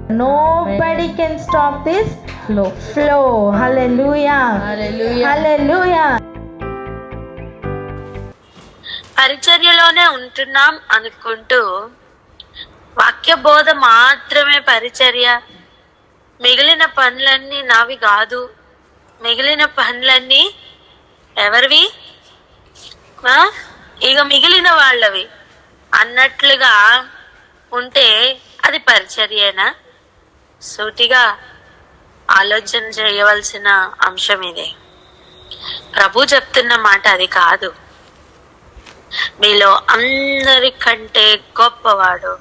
Nobody can stop this flow. Hallelujah. Hallelujah. పరిచర్యలోనే ఉంటున్నాం అనుకుంటూ వాక్య బోధ మాత్రమే పరిచర్య, మిగిలిన పనులన్నీ నావి కాదు, మిగిలిన పనులన్నీ ఎవరివి, ఇక మిగిలిన వాళ్ళవి అన్నట్లుగా ఉంటే అది పరిచర్యేనా? సూటిగా ఆలోచన చేయవలసిన అంశం ఇదే. ప్రభు చెప్తున్న మాట అది కాదు. మీలో అందరికంటే గొప్పవాడు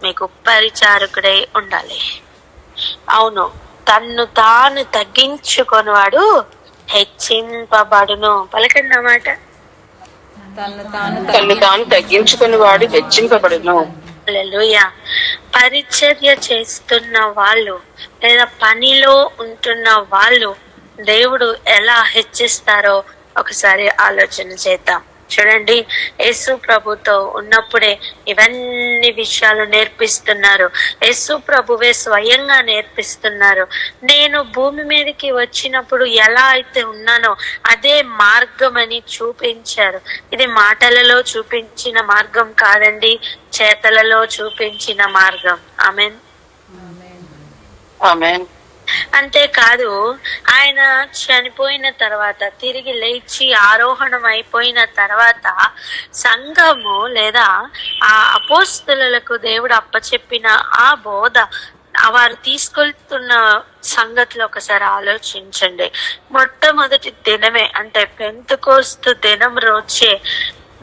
మీకు పరిచారకుడై ఉండాలి. అవును, తన్ను తాను తగ్గించుకొనివాడు హెచ్చింపబడును. పలకండి అన్నమాట. తన్ను తాను తగ్గించుకునేవాడు హెచ్చింపబడును. హల్లెలూయా. పరిచర్య చేస్తున్న వాళ్ళు లేదా పనిలో ఉంటున్న వాళ్ళు దేవుడు ఎలా హెచ్చిస్తారో ఒకసారి ఆలోచన చేద్దాం. చూడండి, యేసు ప్రభుతో ఉన్నప్పుడే ఇవన్నీ విషయాలు నేర్పిస్తున్నారు. యేసు ప్రభువే స్వయంగా నేర్పిస్తున్నారు. నేను భూమి మీదకి వచ్చినప్పుడు ఎలా అయితే ఉన్నానో అదే మార్గం అని చూపించారు. ఇది మాటలలో చూపించిన మార్గం కాదండి, చేతలలో చూపించిన మార్గం. ఆమేన్. ఆమేన్. అంతేకాదు, ఆయన చనిపోయిన తర్వాత తిరిగి లేచి ఆరోహణం అయిపోయిన తర్వాత సంఘము లేదా ఆ అపోస్తలులకు దేవుడు అప్పచెప్పిన ఆ బోధ వారు తీసుకెళ్తున్న సంగతిలో ఒకసారి ఆలోచించండి. మొట్టమొదటి దినమే అంటే పెంతెకోస్తు దినం రోజే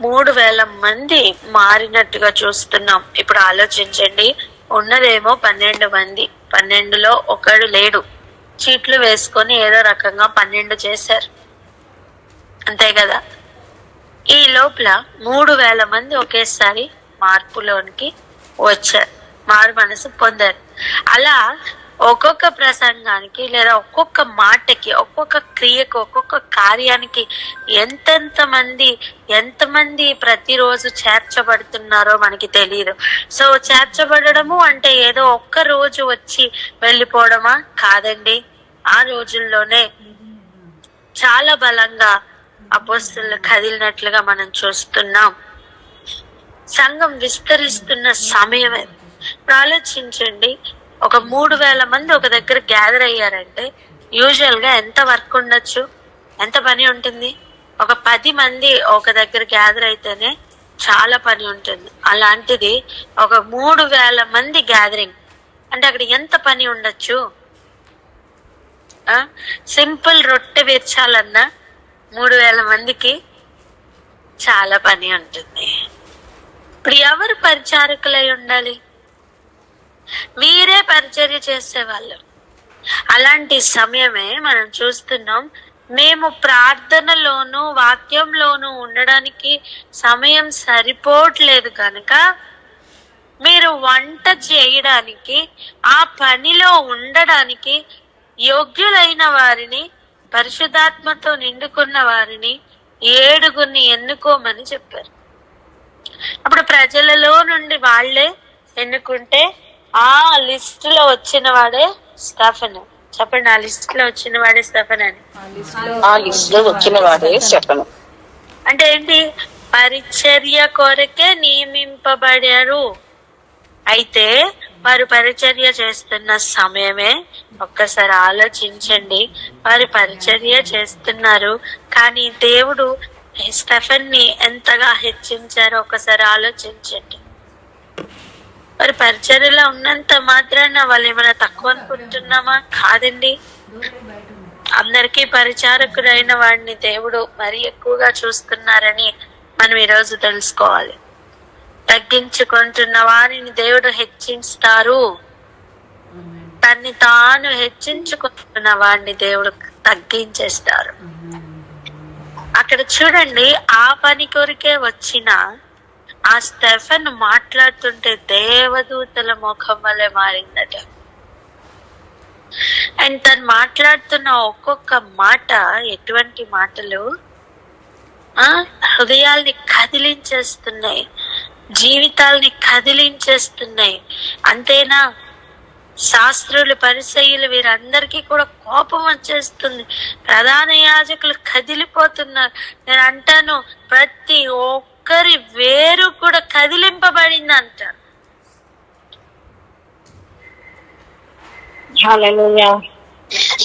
3,000 మంది మారినట్టుగా చూస్తున్నాం. ఇప్పుడు ఆలోచించండి, ఉన్నదేమో 12 మంది, 12లో ఒకడు లేడు. చీట్లు వేసుకొని ఏదో రకంగా 12 చేశారు, అంతే కదా. ఈ లోపల 3,000 మంది ఒకేసారి మార్పులోనికి వచ్చారు, మారు మనసు పొందారు. అలా ఒక్కొక్క ప్రసంగానికి లేదా ఒక్కొక్క మాటకి, ఒక్కొక్క క్రియకు, ఒక్కొక్క కార్యానికి ఎంతమంది ప్రతిరోజు చేర్చబడుతున్నారో మనకి తెలియదు. సో చేర్చబడము అంటే ఏదో ఒక్క రోజు వచ్చి వెళ్ళిపోవడమా? కాదండి. ఆ రోజుల్లోనే చాలా బలంగా అపోస్తలులు కదిలినట్లుగా మనం చూస్తున్నాం. సంఘం విస్తరిస్తున్న సమయమే. ఆలోచించండి, ఒక 3,000 మంది ఒక దగ్గర గ్యాదర్ అయ్యారంటే యూజువల్ గా ఎంత వర్క్ ఉండొచ్చు, ఎంత పని ఉంటుంది? ఒక 10 మంది ఒక దగ్గర గ్యాదర్ అయితేనే చాలా పని ఉంటుంది. అలాంటిది ఒక 3,000 మంది గ్యాదరింగ్ అంటే అక్కడ ఎంత పని ఉండొచ్చు? సింపుల్ రొట్టె విర్చాలన్నా 3,000 మందికి చాలా పని ఉంటుంది. ఇప్పుడు ఎవరు పరిచారకులై ఉండాలి? వీరే పరిచర్య చేసేవాళ్ళు. అలాంటి సమయమే మనం చూస్తున్నాం. మేము ప్రార్థనలోను వాక్యంలోను ఉండడానికి సమయం సరిపోవట్లేదు కనుక మీరు వంట చేయడానికి, ఆ పనిలో ఉండడానికి యోగ్యులైన వారిని, పరిశుద్ధాత్మతో నిండుకున్న వారిని 7 ఎన్నుకోమని చెప్పారు. అప్పుడు ప్రజలలో నుండి వాళ్ళే ఎన్నుకుంటే ఆ లిస్ట్ లో వచ్చిన వాడే స్టెఫెను. చెప్పండి, ఆ లిస్ట్ లో వచ్చిన వాడే స్టెఫెన్ అని. ఆ లిస్ట్ లో వచ్చిన వాడే స్టెఫెను అంటే ఏంటి? పరిచర్య కొరకే నియమింపబడారు. అయితే వారు పరిచర్య చేస్తున్న సమయమే. ఒక్కసారి ఆలోచించండి, వారు పరిచర్య చేస్తున్నారు, కానీ దేవుడు స్టెఫెన్ ని ఎంతగా హెచ్చించారో ఒకసారి ఆలోచించండి. మరి పరిచర్యలో ఉన్నంత మాత్రాన వాళ్ళు ఏమైనా తక్కువ అనుకుంటున్నామా? కాదండి. అందరికీ పరిచారకుడైన వాడిని దేవుడు మరి ఎక్కువగా చూస్తున్నారని మనం ఈరోజు తెలుసుకోవాలి. తగ్గించుకుంటున్న వారిని దేవుడు హెచ్చిస్తారు, తన్ని తాను హెచ్చించుకుంటున్న వాడిని దేవుడు తగ్గించేస్తారు. అక్కడ చూడండి, ఆ పని కొరికే వచ్చిన ఆ స్టెఫెన్ మాట్లాడుతుంటే దేవదూతల ముఖం వల్లే మారిందట. అండ్ తను మాట్లాడుతున్న ఒక్కొక్క మాట ఎటువంటి మాటలు హృదయాల్ని కదిలించేస్తున్నాయి, జీవితాల్ని కదిలించేస్తున్నాయి. అంతేనా, శాస్త్రులు, పరిసయ్యులు వీరందరికీ కూడా కోపం వచ్చేస్తుంది. ప్రధాన యాజకులు కదిలిపోతున్నారు. నేను అంటాను, ప్రతి ఒక్కరి వేరు కూడా కదిలింపబడింది అంటారు.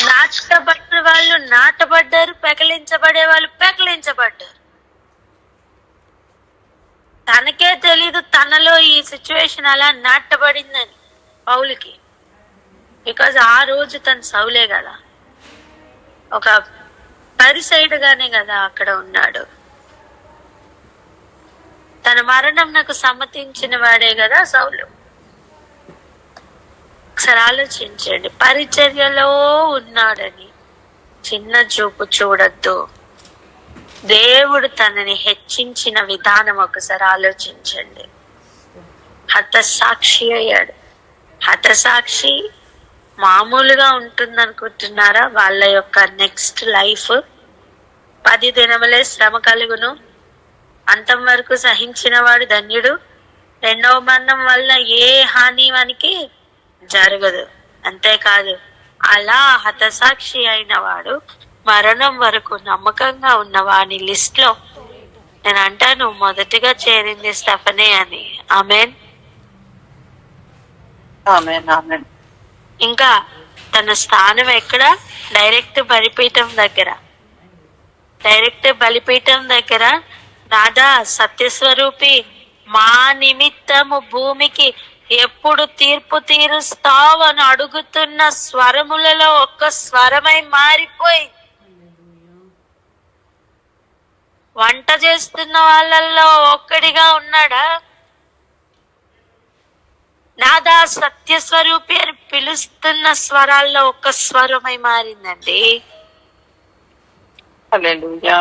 నాటబడ్డ వాళ్ళు నాటబడ్డారు, పెకలించబడే వాళ్ళు పెకలించబడ్డారు. తనకే తెలీదు తనలో ఈ సిచ్యువేషన్ అలా నాటబడిందని పౌలుకి. బికాజ్ ఆ రోజు తను సౌలే కదా, ఒక పరిసైడ్ గానే కదా అక్కడ ఉన్నాడు. తన మరణం నాకు సమ్మతించిన వాడే కదా సౌలు. ఒకసారి ఆలోచించండి, పరిచర్యలో ఉన్నాడని చిన్న చూపు చూడొద్దు. దేవుడు తనని హెచ్చించిన విధానం ఒకసారి ఆలోచించండి. హతసాక్షి అయ్యాడు. హతసాక్షి మామూలుగా ఉంటుంది అనుకుంటున్నారా? వాళ్ళ యొక్క నెక్స్ట్ లైఫ్ 10 దినములే శ్రమ కలుగును, అంతం వరకు సహించిన వాడు ధన్యుడు, రెండవ మరణం వల్ల ఏ హాని వానికి జరగదు. అంతేకాదు, అలా హతసాక్షి అయిన వాడు మరణం వరకు నమ్మకంగా ఉన్న వాని లిస్ట్ లో నేను అంటాను మొదటిగా చేరింది స్టెఫనే అని. ఆమెన్. ఇంకా తన స్థానం ఎక్కడ? డైరెక్ట్ బలిపీఠం దగ్గర నాదా సత్యస్వరూపి, మా నిమిత్తము భూమికి ఎప్పుడు తీర్పు తీరుస్తావు అని అడుగుతున్న స్వరములలో ఒక్క స్వరమై మారిపోయి, వంట చేస్తున్న వాళ్ళల్లో ఒక్కడిగా ఉన్నాడా? నాదా సత్యస్వరూపి అని పిలుస్తున్న స్వరాల్లో ఒక్క స్వరమై మారిందండి. హల్లెలూయా.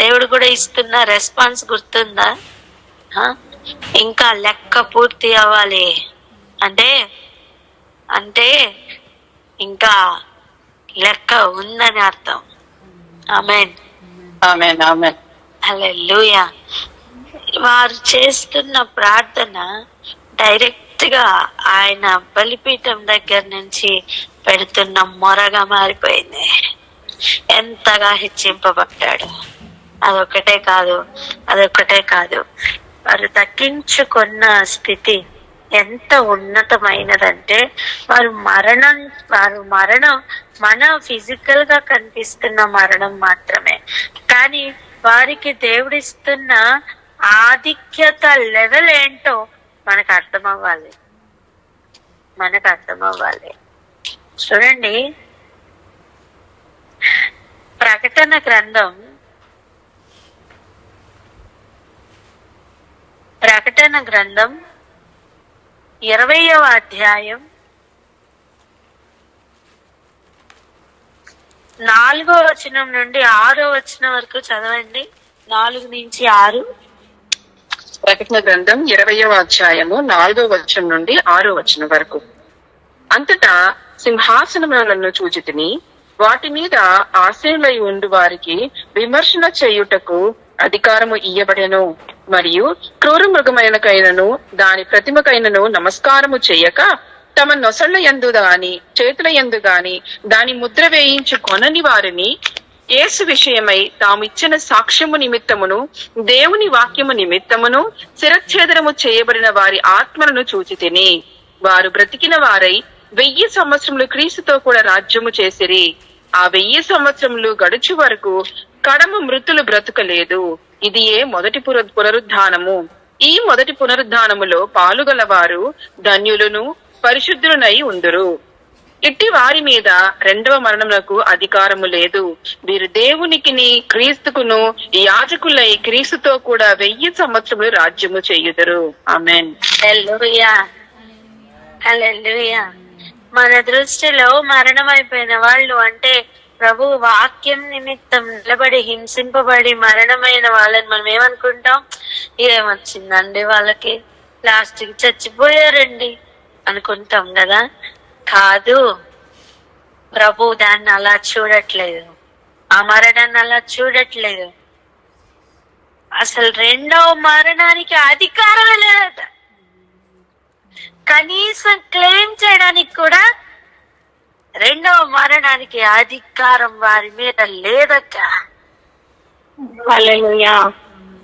దేవుడు కూడా ఇస్తున్న రెస్పాన్స్ గుర్తుందా? ఇంకా లెక్క పూర్తి అవ్వాలి అంటే ఇంకా లెక్క ఉందని అర్థం. ఆమేన్. హల్లెలూయా. వారు చేస్తున్న ప్రార్థన డైరెక్ట్ గా ఆయన బలిపీఠం దగ్గర నుంచి పెడుతున్న మొరగా మారిపోయింది. ఎంతగా హెచ్చింపబడ్డాడు. అదొక్కటే కాదు, వారు తగ్గించుకున్న స్థితి ఎంత ఉన్నతమైనదంటే, వారు మరణం మన ఫిజికల్ గా కనిపిస్తున్న మరణం మాత్రమే, కానీ వారికి దేవుడిస్తున్న ఆధిక్యత లెవెల్ ఏంటో మనకు అర్థమవ్వాలి. చూడండి, ప్రకటన గ్రంథం 20వ అధ్యాయం 4వ వచనం నుండి 6వ వచనం వరకు చదవండి. 4 నుంచి 6. ప్రకటన గ్రంథం 20వ అధ్యాయము 4వ వచనం నుండి 6వ వచనం వరకు. అంతటా సింహాసనములను చూచితిని, వాటి మీద ఆసీనులై ఉండు వారికి విమర్శన చేయుటకు అధికారము ఇయ్యబడెను. మరియు క్రూర మృగమైనకైనను దాని ప్రతిమకైనను నమస్కారము చేయక, తమ నొసళ్ల యందు గాని చేతుల యందు గాని దాని ముద్ర వేయించు కొనని వారిని యేసు విషయమై తామిచ్చిన సాక్ష్యము నిమిత్తమును దేవుని వాక్యము నిమిత్తమును శిరచ్ఛేదనము చేయబడిన వారి ఆత్మలను చూచితిని. వారు బ్రతికిన వారై 1000 సంవత్సరములు క్రీస్తుతో కూడా రాజ్యము చేసిరి. ఆ 1000 సంవత్సరములు గడుచు వరకు కడమ మృతులు బ్రతుకలేదు. ఇది మొదటి పునరుద్ధానము. ఈ మొదటి పునరుద్ధానములో పాలుగలవారు ధన్యులను పరిశుద్ధులనై ఉందురు. ఇట్టి వారి మీద రెండవ మరణమునకు అధికారము లేదు. వీరు దేవునికిని క్రీస్తుకును యాజకులై క్రీస్తుతో కూడా 1000 సంవత్సరములు రాజ్యము చేయుదురు. ఆమేన్. హల్లెలూయా. మన దృష్టిలో మరణం అయిపోయిన వాళ్ళు అంటే ప్రభు వాక్యం నిమిత్తం నిలబడి హింసింపబడి మరణమైన వాళ్ళని మనం ఏమనుకుంటాం? ఏమొచ్చిందండి వాళ్ళకి, లాస్ట్కి చచ్చిపోయారండి అనుకుంటాం కదా. కాదు, ప్రభు దాన్ని అలా చూడట్లేదు, ఆ మరణాన్ని అలా చూడట్లేదు. అసలు రెండవ మరణానికి అధికారం లేదట. కనీసం క్లెయిమ్ చేయడానికి కూడా రెండవ మరణానికి అధికారం వారి మీద లేదక్క. హల్లెలూయా.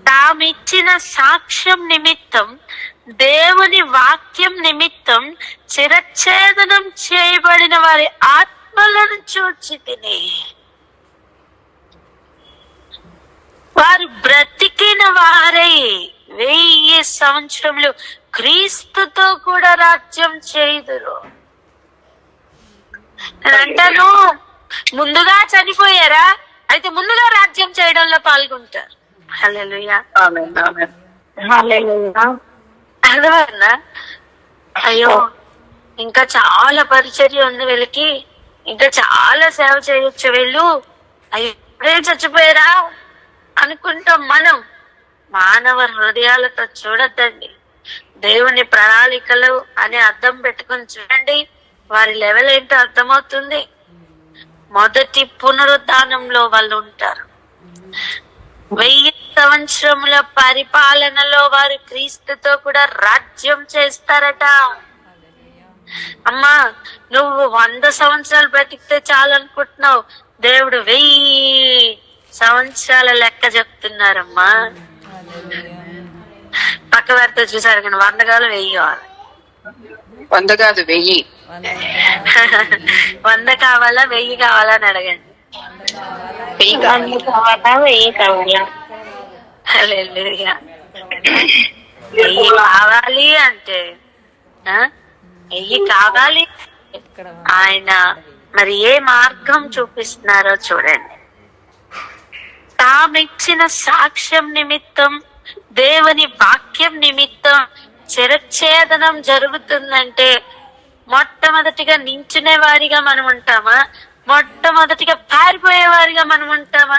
తామిచ్చిన సాక్ష్యం నిమిత్తం, దేవుని వాక్యం నిమిత్తం శిరచ్ఛేదనం చేయబడిన వారి ఆత్మలను చూచి తిని వారు బ్రతికిన వారై 1000 సంవత్సరములు క్రీస్తుతో కూడా రాజ్యం చేయుదురు. అంటాను, ముందుగా చనిపోయారా? అయితే ముందుగా రాజ్యం చేయడంలో పాల్గొంటారు. హల్లెలూయా. ఆమేన్, ఆమేన్. హల్లెలూయా. అర్థమవుతుందా? అయ్యో, ఇంకా చాలా పరిచర్య ఉంది వీళ్ళకి, ఇంకా చాలా సేవ చేయొచ్చు వీళ్ళు, అయ్యో ఇప్పుడే చచ్చిపోయారా అనుకుంటాం మనం. మానవ హృదయాలతో చూడద్దండి, దేవుని ప్రణాళికలు అని అర్థం పెట్టుకుని చూడండి. వారి లెవెల్ ఏంటో అర్థమవుతుంది. మొదటి పునరుద్ధానంలో వాళ్ళు ఉంటారు. 1000 సంవత్సరముల పరిపాలనలో వారు క్రీస్తుతో కూడా రాజ్యం చేస్తారట. అమ్మా, నువ్వు 100 సంవత్సరాలు బ్రతికితే చాలు అనుకుంటున్నావు, దేవుడు 1000 సంవత్సరాల లెక్క చెప్తున్నారమ్మా. పక్క వారితో చూసారు కానీ 100 కాదు 1000 కావాలి. 100 కాదు 1000. 100 కావాలా 1000 కావాలా అని అడగండి. 1000 కావాలా 1000 కావాలా? హల్లెలూయా. 1000 కావాలి అంటే 1000 కావాలి. ఆయన మరి ఏ మార్గం చూపిస్తున్నారో చూడండి. తామిచ్చిన సాక్ష్యం నిమిత్తం, దేవుని వాక్యం నిమిత్తం శిరచ్ఛేదనం జరుగుతుందంటే మొట్టమొదటిగా నించునే వారిగా మనం ఉంటామా? మొట్టమొదటిగా పారిపోయేవారిగా మనం ఉంటామా?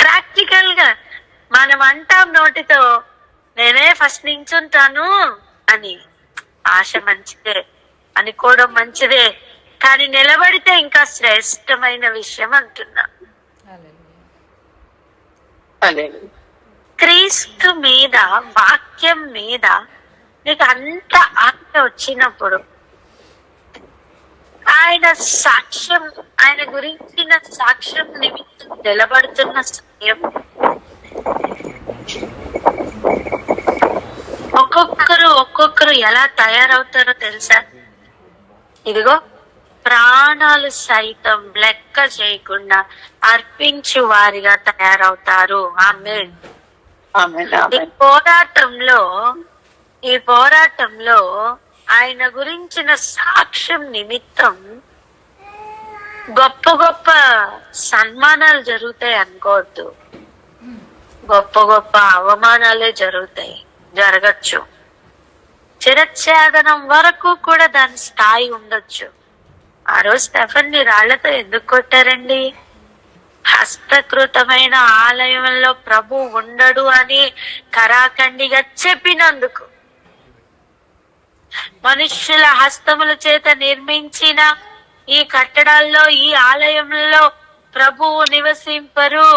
ప్రాక్టికల్ గా మనం అంటాం నోటితో, నేనే ఫస్ట్ నించుంటాను అని. ఆశ మంచిదే, అనుకోవడం మంచిదే, కానీ నిలబడితే ఇంకా శ్రేష్టమైన విషయం అంటున్నా. క్రీస్తు మీద, వాక్యం మీద నీకు అంత ఆశ వచ్చినప్పుడు, ఆయన సాక్ష్యం, ఆయన గురించిన సాక్ష్యం నిమిత్తం నిలబడుతున్న సమయం, ఒక్కొక్కరు ఎలా తయారవుతారో తెలుసా? ఇదిగో, ప్రాణాలు సైతం లెక్క చేయకుండా అర్పించు వారిగా తయారవుతారు. ఆమేన్. ఈ పోరాటంలో ఆయన గురించిన సాక్ష్యం నిమిత్తం గొప్ప గొప్ప సన్మానాలు జరుగుతాయి అనుకోవద్దు. గొప్ప గొప్ప అవమానాలే జరగచ్చు. శిరచ్ఛేదనం వరకు కూడా దాని స్థాయి ఉండొచ్చు. ఆ రోజు స్టెఫెన్ని రాళ్లతో ఎందుకు కొట్టారండి? హస్తకృతమైన ఆలయంలో ప్రభు ఉండడు అని కరాఖండిగా చెప్పినందుకు. మనుష్యుల హస్తముల చేత నిర్మించిన ఈ కట్టడాల్లో, ఈ ఆలయంలో ప్రభువు నివసింపరు.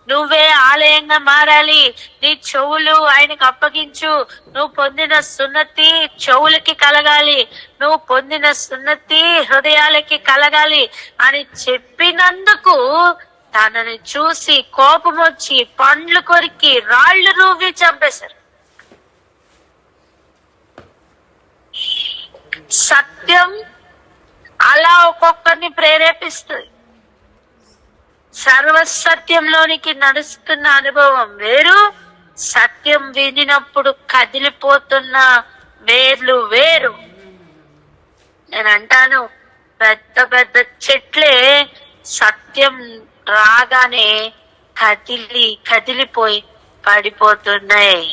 నువ్వే ఆలయంగా మారాలి. నీ చెవులు ఆయనకు అప్పగించు. నువ్వు పొందిన సున్నతి చెవులకి కలగాలి, నువ్వు పొందిన సున్నతి హృదయాలకి కలగాలి అని చెప్పినందుకు తనని చూసి కోపం వచ్చి పండ్లు కొరికి రాళ్లు రూవి చంపేశారు. సత్యం అలా ఒక్కొక్కరిని ప్రేరేపిస్తుంది. సర్వసత్యంలోనికి నడుస్తున్న అనుభవం వేరు, సత్యం వినినప్పుడు కదిలిపోతున్న వేర్లు వేరు. నేను అంటాను, పెద్ద పెద్ద చెట్లే సత్యం రాగానే కదిలిపోయి పడిపోతున్నాయి.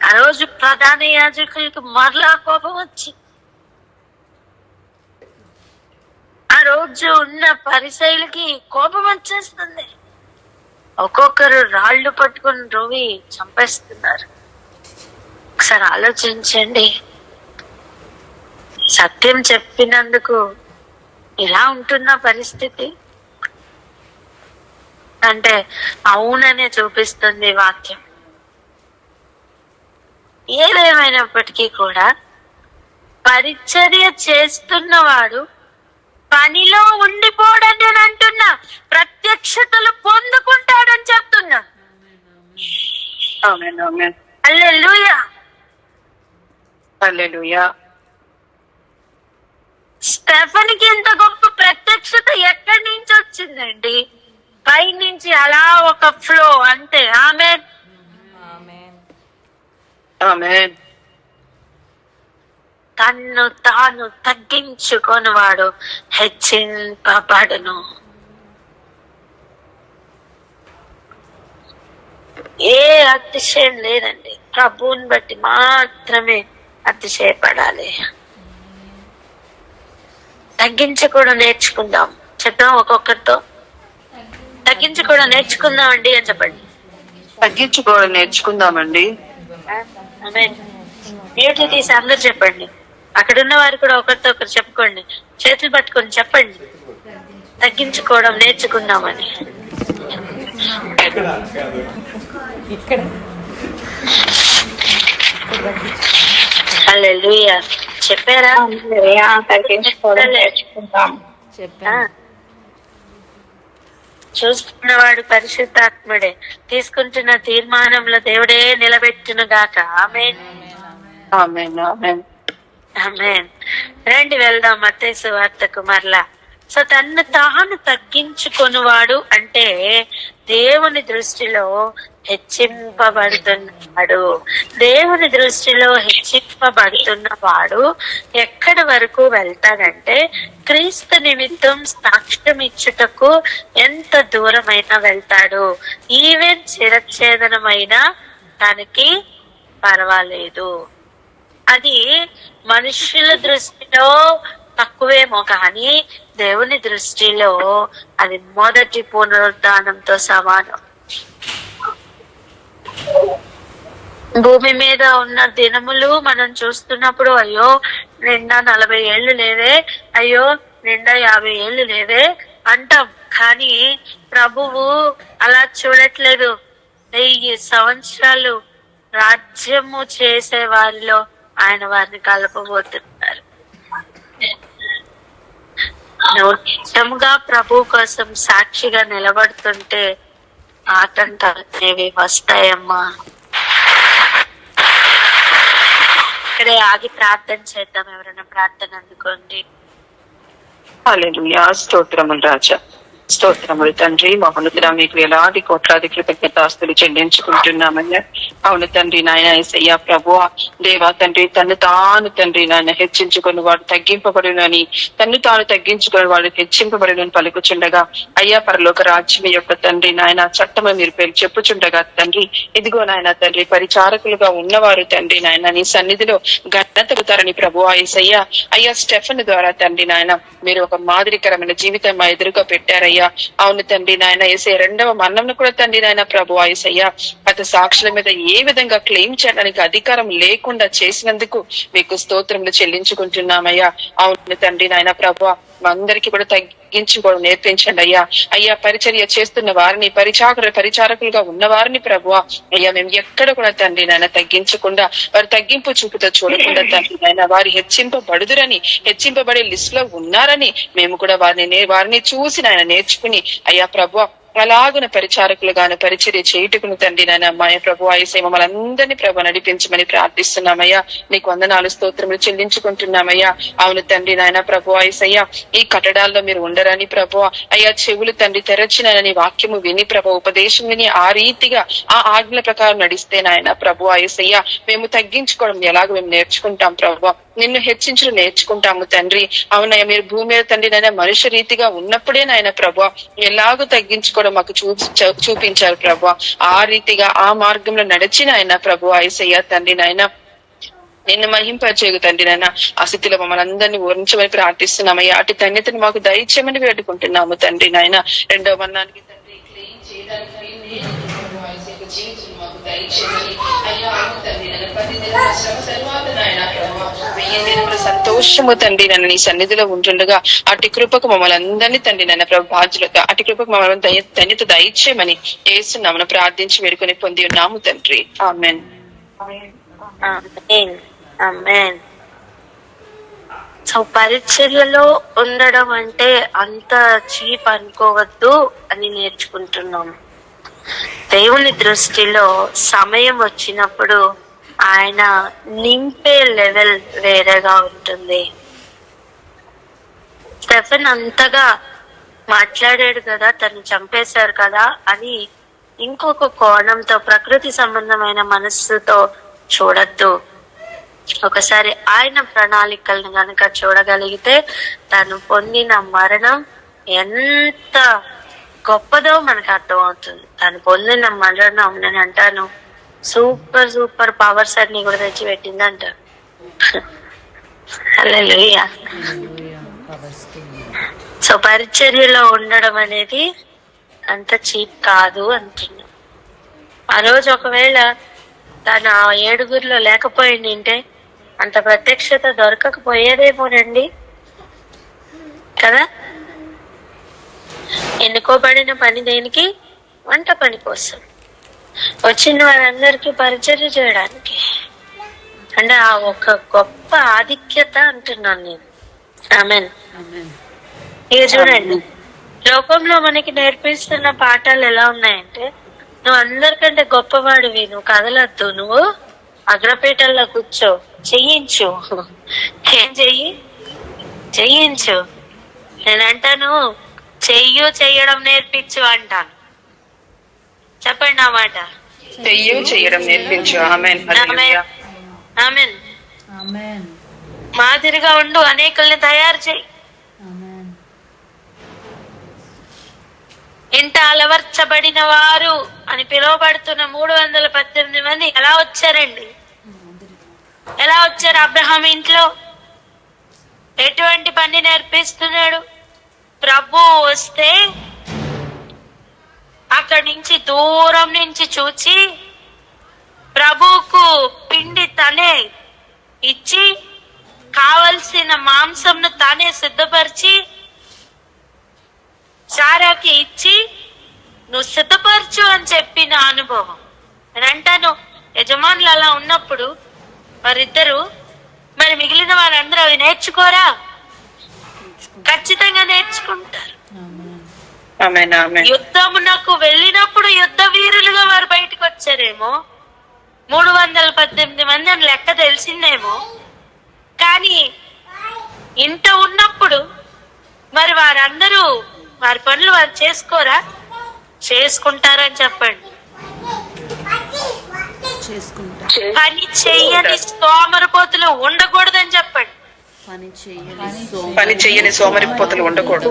ఆ రోజు ప్రధాన యాజకులకు మరలా కోపం వచ్చి, ఆ రోజు ఉన్న పరిసయ్యులకి కోపం వచ్చేస్తుంది. ఒక్కొక్కరు రాళ్లు పట్టుకుని రువి చంపేస్తున్నారు. ఒకసారి ఆలోచించండి. సత్యం చెప్పినందుకు ఇలా ఉంటున్న పరిస్థితి అంటే అవుననే చూపిస్తుంది వాక్యం. ఏదేమైనప్పటికీ కూడా పరిచర్య చేస్తున్నవాడు పనిలో ఉండిపోవడం నేను అంటున్నా, ప్రత్యక్షతలు పొందుకుంటాడని చెప్తున్నా. హల్లెలూయా, హల్లెలూయా. స్టెఫన్కి ఇంత గొప్ప ప్రత్యక్షత ఎక్కడి నుంచి వచ్చిందండి? పై నుంచి అలా ఒక ఫ్లో అంతే. ఆమేన్, ఆమేన్. తన్ను తాను తగ్గించుకొని వాడు హెచ్చింపబడును. ఏ అతిశయం లేదండి, ప్రభువుని బట్టి మాత్రమే అతిశయపడాలి. తగ్గించకూడదు నేర్చుకుందాం. చెప్తాం ఒక్కొక్కరితో, తగ్గించకూడదు నేర్చుకుందాం అండి అని చెప్పండి. తగ్గించుకోవడం నేర్చుకుందామండి. ఆమేన్. మ్యూట్లు తీసి అందరు చెప్పండి. అక్కడ ఉన్న వారు కూడా ఒకరితో ఒకరు చెప్పుకోండి, చేతులు పట్టుకొని చెప్పండి, తగ్గించుకోవడం నేర్చుకుందామని. హల్లెలూయా. చెప్పారా? చూసుకున్నవాడు పరిశుద్ధాత్ముడే, తీసుకుంటున్న తీర్మానంలో దేవుడే నిలబెట్టును గాక. ఆమేన్, ఆమేన్, ఆమేన్, ఆమేన్. రండి వెళ్దాం మత్తయి సువార్తకు మరలా. సో తన్ను తాను తగ్గించుకొనివాడు అంటే దేవుని దృష్టిలో హెచ్చింపబడుతున్నాడు. దేవుని దృష్టిలో హెచ్చింపబడుతున్నవాడు ఎక్కడి వరకు వెళ్తాడంటే క్రీస్తు నిమిత్తం సాక్ష్యం ఇచ్చుటకు ఎంత దూరమైనా వెళ్తాడు. ఈవెన్ శిరచ్ఛేదనమైనా తనకి పర్వాలేదు. అది మనుషుల దృష్టిలో తక్కువేమో కానీ దేవుని దృష్టిలో అది మొదటి పునరుద్ధానంతో సమానం. భూమి మీద ఉన్న దినములు మనం చూస్తున్నప్పుడు అయ్యో నిండా 40 ఏళ్ళు లేవే, అయ్యో నిండా 50 ఏళ్ళు లేవే అంటాం. కానీ ప్రభువు అలా చూడట్లేదు. 1000 సంవత్సరాలు రాజ్యము చేసే వారిలో ఆయన వారిని కలపబోతున్నారు. నిజంగా ప్రభు కోసం సాక్షిగా నిలబడుతుంటే ఆటంకాలు అనేవి వస్తాయమ్మా. ఇక్కడే ఆగి ప్రార్థన చేద్దాం. ఎవరైనా ప్రార్థన అందుకోండి. హల్లెలూయా. స్తోత్రములు రాజా, స్తోత్రములు తండ్రి. మహోన్నతుడా, మీకు వేలాది కోట్లాది కృతజ్ఞతాస్తులు చెల్లించుకుంటున్నామయ్యా. అవును తండ్రి నాయన యేసయ్యా ప్రభువా దేవా తండ్రి, తను తాను తండ్రి నాయన హెచ్చించుకొని వాడు తగ్గింపబడునని, తను తాను తగ్గించుకొని వాడు హెచ్చింపబడునని పలుకుచుండగా అయ్యా పరలోక రాజ్యం యొక్క తండ్రి నాయన చట్టము మీరు పేరు చెప్పుచుండగా తండ్రి, ఇదిగో నాయన తండ్రి పరిచారకులుగా ఉన్నవారు తండ్రి నాయన నీ సన్నిధిలో ఘనత అవుతారని ప్రభువా యేసయ్యా. అయ్యా స్టెఫన్ ద్వారా తండ్రి నాయన మీరు ఒక మాదిరికరమైన జీవితం మా ఎదురుగా పెట్టారయ్యా. అవును తండ్రి నాయన యేసయ్య రెండవ మరణంను కూడా తండ్రి నాయన ప్రభువా యేసయ్యా అతని సాక్షుల మీద ఏ విధంగా క్లెయిమ్ చేయడానికి అధికారం లేకుండా చేసినందుకు మీకు స్తోత్రములు చెల్లించుకుంటున్నామయ్యా. అవును తండ్రి నాయన ప్రభువా అందరికీ కూడా తగ్గించుకోవడం నేర్పించండి అయ్యా. అయ్యా పరిచర్య చేస్తున్న వారిని, పరిచారకులుగా ఉన్న వారిని ప్రభువా అయ్యా మేము ఎక్కడ కూడా తండ్రి నాయన తగ్గించకుండా, వారి తగ్గింపు చూపుతో చూడకుండా తండ్రి నాయన వారి హెచ్చింపబడుదురని, హెచ్చింపబడే లిస్ట్ లో ఉన్నారని మేము కూడా వారిని చూసి నాయన నేర్చుకుని అయ్యా ప్రభువా అలాగున పరిచారకులుగాను పరిచర్య చేయుటకును తండ్రి నాయన అమ్మాయి ప్రభు ఐసే మమ్మల్ని అందరినీ ప్రభు నడిపించమని ప్రార్థిస్తున్నామయ్యా. నీకు వందనాలు స్తోత్రములు చెల్లించుకుంటున్నామయ్యా. అవును తండ్రి నాయన ప్రభు ఐసయ్యా ఈ కట్టడాల్లో మీరు ఉండరని ప్రభు అయ్యా చెవులు తండ్రి తెరచినని వాక్యము విని ప్రభు ఉపదేశం విని ఆ రీతిగా ఆ ఆజ్ఞల ప్రకారం నడిస్తే నాయన ప్రభు ఐసయ్యా మేము తగ్గించుకోవడం ఎలాగో మేము నేర్చుకుంటాం ప్రభు, నిన్ను హెచ్చించడం నేర్చుకుంటాము తండ్రి. అవునయ్యా మీరు భూమి మీద తండ్రి నాయన మనుష్య రీతిగా ఉన్నప్పుడే నాయన ప్రభు ఎలాగో తగ్గించుకోవడం మాకు చూపించారు ప్రభు. ఆ రీతిగా ఆ మార్గంలో నడిచిన ఆయన ప్రభు యేసయ్య తండ్రి నాయన నిన్ను మహింపచేయు తండ్రి నాయన ఆ స్థితిలో మమ్మల్ని అందరినీ ఊరించమని ప్రార్థిస్తున్నామయ్యా. అటు ధన్యతను మాకు దయచేయమని వేడుకుంటున్నాము తండ్రి నాయన. రెండవ మరణానికి తండ్రి సంతోషము తండ్రి నన్ను నీ సన్నిధిలో ఉంటుండగా అటు కృపకు మమ్మల్ని అందరినీ తండ్రి నన్ను ప్రభు బాధ్యులతో అటు కృపకు మమ్మల్ని ధన్యత దయచేయమని యేసు నామమున ప్రార్థించి వేడుకొని పొంది ఉన్నాము తండ్రి. ఆమేన్. ఆమేన్. ఆమేన్. సో పరిచర్యలో ఉండడం అంటే అంత చీప్ అనుకోవద్దు అని నేర్చుకుంటున్నాం. దేవుని దృష్టిలో సమయం వచ్చినప్పుడు ఆయన నింపే లెవెల్ వేరేగా ఉంటుంది. స్టెఫెన్ అంతగా మాట్లాడాడు కదా, తను చంపేశారు కదా అని ఇంకొక కోణంతో, ప్రకృతి సంబంధమైన మనస్సుతో చూడద్దు. ఒకసారి ఆయన ప్రణాళికలను గనక చూడగలిగితే తను పొందిన మరణం ఎంత గొప్పదో మనకు అర్థమవుతుంది. తను పొందిన మరణం నేను అంటాను సూపర్ సూపర్ పవర్స్ అన్ని కూడా తెచ్చి పెట్టిందంట. హల్లెలూయా. సో పరిచర్యలో ఉండడం అనేది అంత చీప్ కాదు అంటున్నా. ఆ రోజు ఒకవేళ తన 7 లేకపోయిందంటే అంత ప్రత్యక్షత దొరకకపోయేదేమోనండి కదా. ఎన్నుకోబడిన పని దేనికి? వంట పని కోసం. వచ్చిన వారందరికీ పరిచర్య చేయడానికి. అంటే ఆ ఒక గొప్ప ఆధిక్యత అంటున్నాను నేను. ఆమేన్. ఇక చూడండి, లోకంలో మనకి నేర్పిస్తున్న పాఠాలు ఎలా ఉన్నాయంటే, నువ్వు అందరికంటే గొప్పవాడివి, నువ్వు కదలద్దు, నువ్వు అగ్రపీఠల్లో కూర్చో, చెయ్యించు. ఏం చెయ్యించు. నేనంటాను చెయ్యడం నేర్పించు అంటాను. చెప్పండి నా మాట. చేయడం నేర్పించు. ఆమేన్. ఆమేన్. మాదిరిగా ఉండు, అనేకుల్ని తయారు చేయి. ఇంట అలవర్చబడిన వారు అని పిలువబడుతున్న 318 మంది ఎలా వచ్చారండి? ఎలా వచ్చారు? అబ్రహాం ఇంట్లో ఎటువంటి పని నేర్పిస్తున్నాడు? ప్రభు వస్తే అక్కడి నుంచి దూరం నుంచి చూచి ప్రభువుకు పిండి తనే ఇచ్చి కావలసిన మాంసంను తానే సిద్ధపరిచి సారాకి ఇచ్చి నువ్వు సిద్ధపరచు అని చెప్పిన అనుభవం. నేను అంటాను యజమానులు అలా ఉన్నప్పుడు వారిద్దరు మరి మిగిలిన వారందరూ అవి నేర్చుకోరా? ఖచ్చితంగా నేర్చుకుంటారు. యుద్ధమునకు వెళ్ళినప్పుడు యుద్ధ వీరులుగా వారు బయటకు వచ్చారేమో, 318 మంది అని లెక్క తెలిసిందేమో, కానీ ఇంత ఉన్నప్పుడు మరి వారందరూ వారి పనులు వారు చేసుకోరా? చేసుకుంటారని చెప్పండి. పని చెయ్యని సోమరిపోతులు ఉండకూడదని చెప్పండి. పని చెయ్యని సోమరిపోతులు ఉండకూడదు.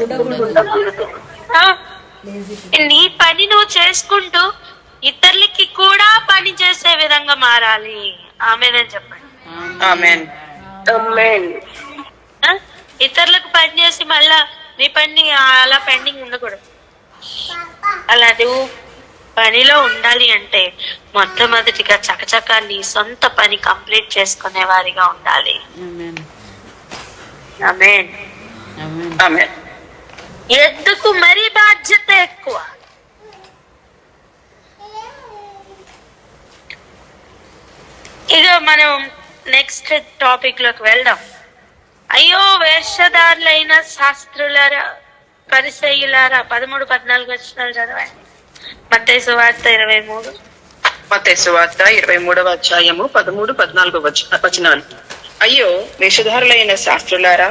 నీ పని నువ్వు చేసుకుంటూ ఇతరులకి కూడా పని చేసే విధంగా మారాలి. ఆమేన్ అని చెప్పండి. ఆమేన్. ఇతరులకు పని చేసి మళ్ళా నీ పని అలా పెండింగ్ ఉండకూడదు. అలా నువ్వు పనిలో ఉండాలి అంటే మొట్టమొదటిగా చకచకా నీ సొంత పని కంప్లీట్ చేసుకునే వారిగా ఉండాలి. ఆమేన్. ఆమేన్. ఎద్దుకు మరీ బాధ్యత ఎక్కువ. ఇక మనం నెక్స్ట్ టాపిక్ లోకి వెళ్దాం. అయ్యో వేషధారులైన శాస్త్రులారా, పరిసయ్యులారా. 13-14 వచనాలు చదవండి. మత్తయి సువార్త 23. మత్తయి సువార్త 23వ అధ్యాయము 13-14 వచనాలు. అయ్యో వేషధారులైన శాస్త్రులారా,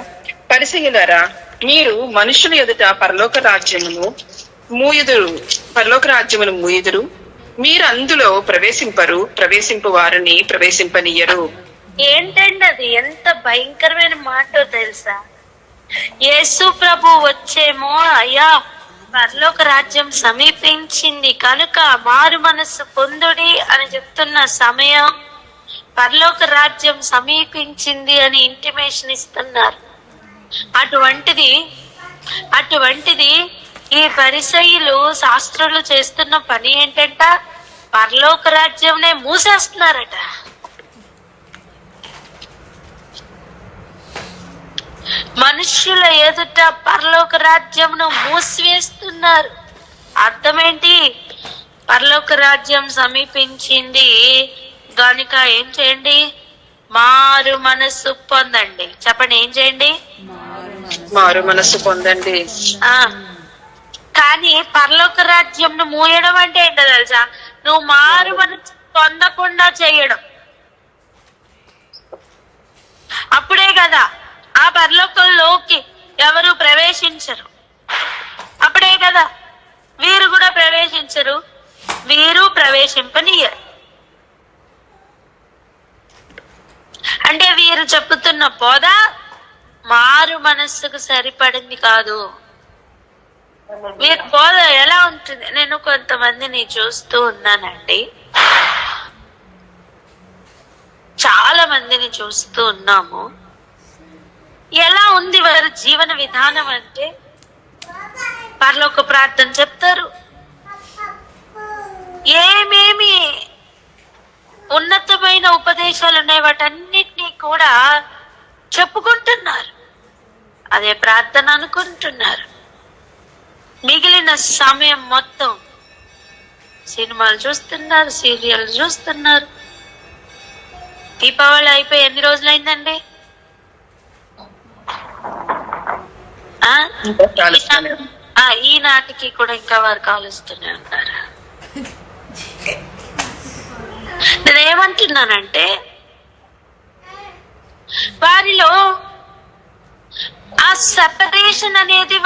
పరిసయ్యులారా, మీరు మనుషుల ఎదుట పరలోక రాజ్యమును మూయుదురు. మీరు అందులో ప్రవేశింపు వారిని ప్రవేశింపనీయరు. ఏంటండి అది? ఎంత భయంకరమైన మాట తెలుసా? యేసు ప్రభు వచ్చేమో, అయ్యా పరలోక రాజ్యం సమీపించింది కనుక మారు మనస్సు పొందుడి అని చెప్తున్న సమయం, పరలోక రాజ్యం సమీపించింది అని ఇంటిమేషన్ ఇస్తున్నారు. అటువంటిది ఈ పరిసయ్యులు శాస్త్రులు చేస్తున్న పని ఏంటంట? పరలోక రాజ్యంనే మూసేస్తున్నారట. మనుష్యుల ఎదుట పరలోక రాజ్యంను మూసివేస్తున్నారు. అర్థమేంటి? పరలోక రాజ్యం సమీపించింది, గనుక ఏం చేయండి? మారు మనస్సు పొందండి. చెప్పండి, ఏం చేయండి? మారు మనస్సు పొందండి. కానీ పరలోక రాజ్యంను మూయడం అంటే ఏంటో తెలుసా? నువ్వు మారు మనస్సు పొందకుండా చేయడం. అప్పుడే కదా ఆ పరలోకంలోకి ఎవరు ప్రవేశించరు. అప్పుడే కదా వీరు కూడా ప్రవేశించరు, వీరు ప్రవేశింపనీయరు. అంటే వీరు చెప్పుతున్న బోధ మారు మనస్సుకు సరిపడింది కాదు. వీరి బోధ ఎలా ఉంటుంది? నేను కొంతమందిని చూస్తూ ఉన్నానండి, చాలా మందిని చూస్తూ ఉన్నాము. ఎలా ఉంది వారి జీవన విధానం అంటే, పరలోక ప్రార్థన చెప్తారు, ఏమేమి ఉన్నతమైన ఉపదేశాలు ఉన్నాయి వాటన్నిటినీ కూడా చెప్పుకుంటున్నారు, అదే ప్రార్థన అనుకుంటున్నారు. మిగిలిన సమయం మొత్తం సినిమాలు చూస్తున్నారు, సీరియల్ చూస్తున్నారు. దీపావళి అయిపోయి ఎన్ని రోజులైందండి? ఈనాటికి కూడా ఇంకా వారు కాలుస్తూనే ఉన్నారు. నేనేమంటున్నానంటే, వారిలో ఆ సెపరేషన్ అనేది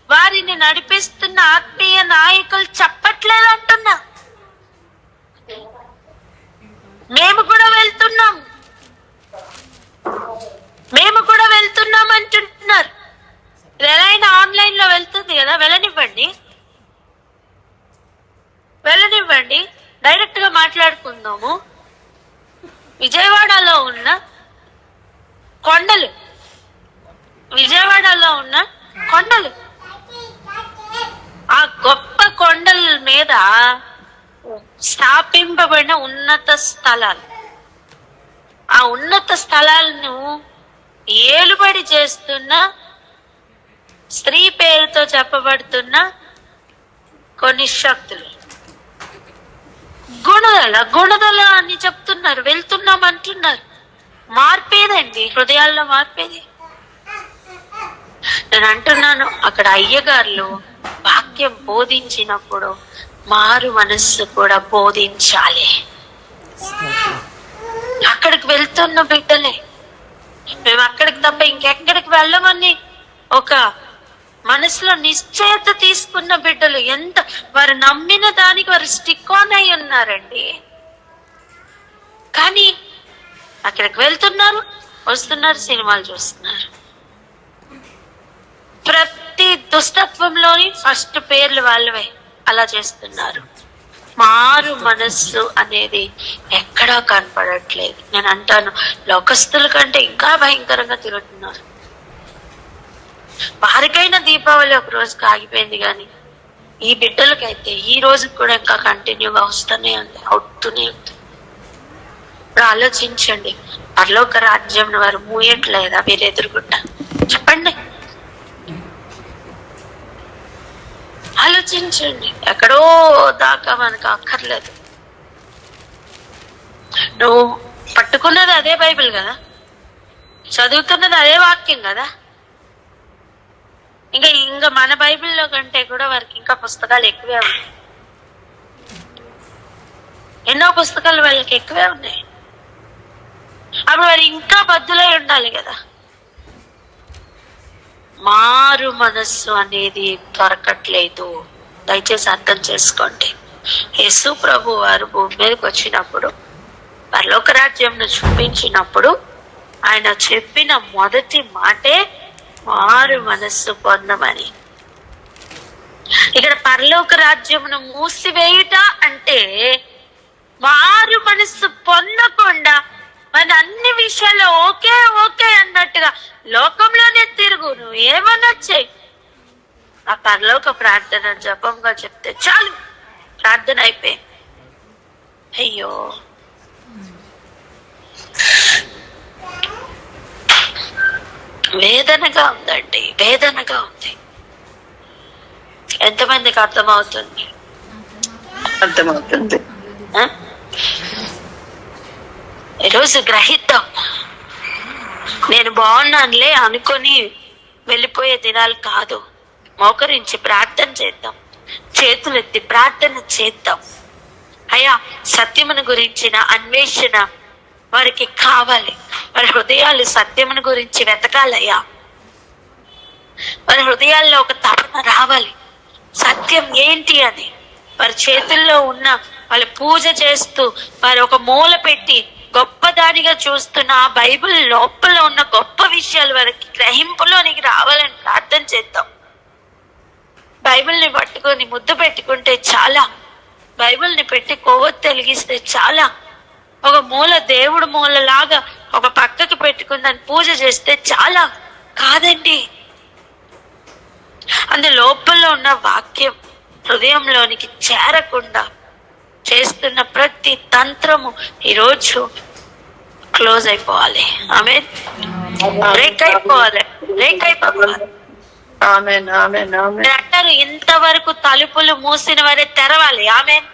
వారిని నడిపిస్తున్న ఆత్మీయ నాయకులు చెప్పట్లేదు అంటున్నా. మేము కూడా వెళ్తున్నాం అంటున్నారు. ఎలా అయినా ఆన్లైన్ లో వెళ్తుంది కదా, వెళ్ళనివ్వండి, డైరెక్ట్ గా మాట్లాడుకుందాము. విజయవాడలో ఉన్న కొండలు ఆ గొప్ప కొండల మీద స్థాపింపబడిన ఉన్నత స్థలాలు, ఆ ఉన్నత స్థలాలను ఏలుబడి చేస్తున్న, స్త్రీ పేరుతో చెప్పబడుతున్న కొన్ని శక్తులు గుణదల అని చెప్తున్నారు, వెళ్తున్నాం అంటున్నారు. మార్పేదండి, హృదయాల్లో మార్పేది. నేను అంటున్నాను, అక్కడ అయ్యగారులు వాక్యం బోధించినప్పుడు మారు మనస్సు కూడా బోధించాలి. అక్కడికి వెళ్తున్న బిడ్డలే, మేము అక్కడికి తప్ప ఇంకెక్కడికి వెళ్ళమని ఒక మనసులో నిశ్చయత తీసుకున్న బిడ్డలు, ఎంత వారు నమ్మిన దానికి వారు స్టిక్ ఆన్ అయి ఉన్నారండి. కానీ అక్కడికి వెళ్తున్నారు, వస్తున్నారు, సినిమాలు చూస్తున్నారు. ప్రతి దుష్టత్వంలోని ఫస్ట్ పేర్లు వాళ్ళవే, అలా చేస్తున్నారు. మారు మనస్సు అనేది ఎక్కడా కనపడట్లేదు. నేను అంటాను, లోకస్తుల కంటే ఇంకా భయంకరంగా తిరుగుతున్నారు. వారికైనా దీపావళి ఒక రోజుకి ఆగిపోయింది, కానీ ఈ బిడ్డలకైతే ఈ రోజు కూడా ఇంకా కంటిన్యూగా అవుతూనే ఉంది. ఇప్పుడు ఆలోచించండి, పరలోక రాజ్యం వారు మూయట్లేదా మీరు ఎదురుకుంటా? చెప్పండి, ఆలోచించండి. ఎక్కడో దాకా మనకు అక్కర్లేదు. నువ్వు పట్టుకున్నది అదే బైబిల్ కదా, చదువుతున్నది అదే వాక్యం కదా. ఇంకా మన బైబిల్లో కంటే కూడా వారికి ఇంకా పుస్తకాలు ఎక్కువే ఉన్నాయి. ఎన్నో పుస్తకాలు వాళ్ళకి ఎక్కువే ఉన్నాయి. అప్పుడు వారు ఇంకా బద్దులై ఉండాలి కదా. మారు మనస్సు అనేది దొరకట్లేదు. దయచేసి అర్థం చేసుకోండి. యేసు ప్రభు వారు భూమి మీదకి వచ్చినప్పుడు, పరలోక రాజ్యంను చూపించినప్పుడు ఆయన చెప్పిన మొదటి మాటే మారు మనస్సు పొందమని. ఇక్కడ పరలోక రాజ్యమును మూసివేయుట అంటే మారు మనస్సు పొందకుండా మన అన్ని విషయాల్లో ఓకే అన్నట్టుగా లోకంలోనే తిరుగు, నువ్వు ఏమన్నా చెయ్యి, ఆ పరలోక ప్రార్థన జపంగా చెప్తే చాలు, ప్రార్థన అయిపోయి. అయ్యో, వేదనగా ఉందండి, వేదనగా ఉంది. ఎంతమందికి అర్థమవుతుంది? ఈరోజు గ్రహిద్దాం. నేను బాగున్నానులే అనుకొని వెళ్ళిపోయే దినాలు కాదు. మోకరించి ప్రార్థన చేద్దాం, చేతులెత్తి ప్రార్థన చేద్దాం. అయ్యా, సత్యమును గురించిన అన్వేషణ వారికి కావాలి. వారి హృదయాలు సత్యమును గురించి వెతకాలయ్యా. వారి హృదయాల్లో ఒక తపన రావాలి, సత్యం ఏంటి అని. వారి చేతుల్లో ఉన్న వాళ్ళు పూజ చేస్తూ వారు ఒక మూల పెట్టి గొప్పదానిగా చూస్తున్న ఆ బైబిల్ లోపల ఉన్న గొప్ప విషయాలు వారికి గ్రహింపులోనికి రావాలని ప్రార్థన చేద్దాం. బైబిల్ని పట్టుకొని ముద్దు పెట్టుకుంటే చాలా, బైబిల్ని పెట్టి కొవ్వొత్తి వెలిగిస్తే చాలా, ఒక మూల దేవుడు మూలలాగా ఒక పక్కకి పెట్టుకుని దాన్ని పూజ చేస్తే చాలా కాదండి. అందు లోపల ఉన్న వాక్యం హృదయంలోనికి చేరకుండా చేస్తున్న ప్రతి తంత్రము ఈరోజు క్లోజ్ అయిపోవాలి. ఆమేన్. బ్రేక్ అయిపోవాలి. అంటారు ఇంతవరకు తలుపులు మూసిన వారే తెరవాలి. ఆమేన్.